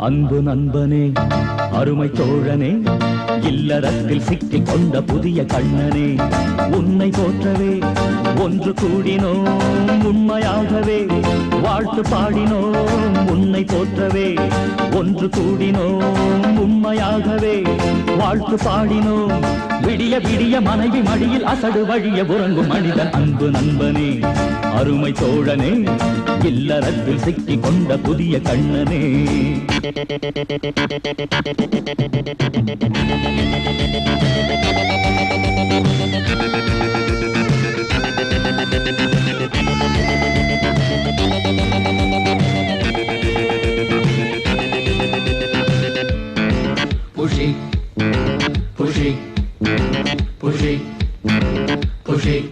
அன்பு நண்பனே, அருமை தோழனே, இல்லறத்தில் சிக்கிக் கொண்ட புதிய கண்ணனே, உன்னை போற்றவே ஒன்று கூடினோம் உண்மையாகவே, வாழ்த்து பாடினோம் உன்னை போற்றவே ஒன்று கூடினோம் உண்மையாகவே, வாழ்த்து பாடினோம். விடிய விடிய மனைவி மடியில் அசடு வழிய உறங்கும் மனிதன் அன்பு நண்பனே, அருமை தோழனே, இல்லறத்தில் சிக்கிக் கொண்ட புதிய கண்ணனே. Pushing, pushing, pushing, pushing.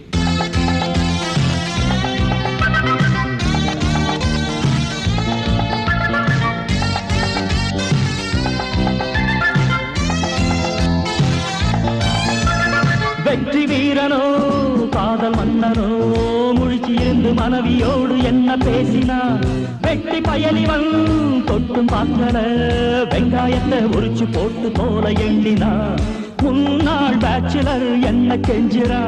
வெற்றி வீரனோ காதல் மன்னனோ முழிச்சிருந்து மனைவியோடு என்ன பேசினா, வெட்டி பயலிவன் தொட்டும் பார்க்கல வெங்காயத்தை உரிச்சு போட்டு போல எண்ணினா, முன்னாள் பேச்சுலர் என்ன கெஞ்சிரா,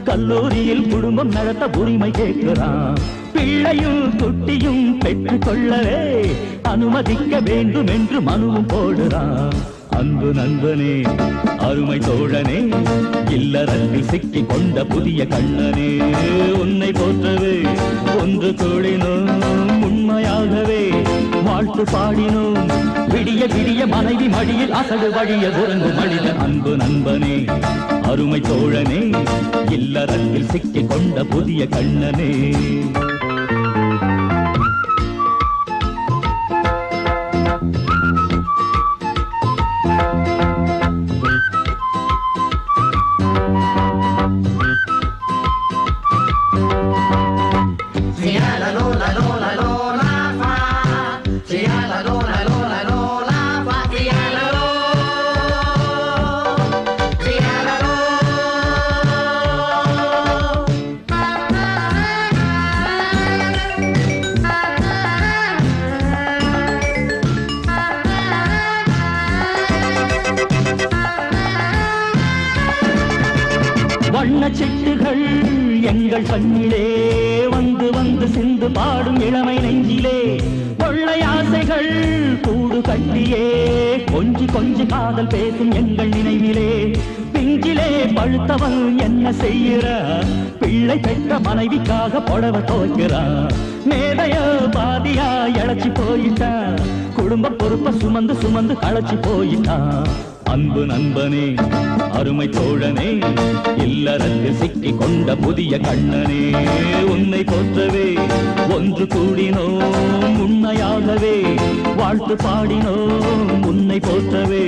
கல்லூரியில் குடும்பம் நடத்த உரிமை கேட்கிறான், பிள்ளையும் குட்டியும் பெற்றுக் கொள்ளவே அனுமதிக்க வேண்டும் என்று மனுவும் போடுறான். அன்பு நண்பனே, அருமை தோழனே, இல்லறத்தில் சிக்கிக் கொண்ட புதிய கண்ணனே, உன்னை போற்றவே ஒன்று கூடினோம் உண்மையாகவே, வாழ்த்து பாடினோம். விடிய விடிய மனைவி மடியில் அசடு வழிய உறங்கும் மனிதன் அன்பு நண்பனே, அருமை தோழனே, இல்லறத்தில் சிக்கிக் கொண்ட புதிய கண்ணனே. வண்ண சிட்டுகள் எங்கள் கண்ணிலே வந்து வந்து சிந்து பாடும் இளமை நெஞ்சிலே, கொள்ளை ஆசைகள் கூடு கட்டியே கொஞ்சி கொஞ்சி காதல் பேசும் எங்கள் நினைவிலே, பிஞ்சிலே பழுத்தவன் என்ன செய்கிற, பிள்ளை பெற்ற மனைவிக்காக புடவை துவைக்கிறான், மேதைய பாதியா இழைச்சி போயிட்டான், குடும்ப பொறுப்ப சுமந்து சுமந்து களைச்சி போயிட்டான். அன்பு நண்பனே, அருமை தோழனே, இல்லறத்தில் சிக்கிக் கொண்ட புதிய கண்ணனே, உன்னை போற்றவே ஒன்று கூடினோம் உண்மையாகவே, வாழ்த்து பாடினோம் உன்னை போற்றவே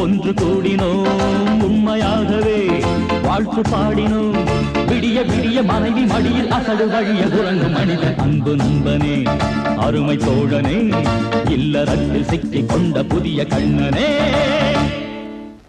ஒன்று கூடினோம் உண்மையாகவே, வாழ்த்து பாடினோம். விடிய விடிய மனைவி மடியில் அசடு வழிய உறங்கும் மனிதன் அன்பு நண்பனே, அருமை தோழனே, இல்லறத்தில் சிக்கிக் கொண்ட புதிய கண்ணனே.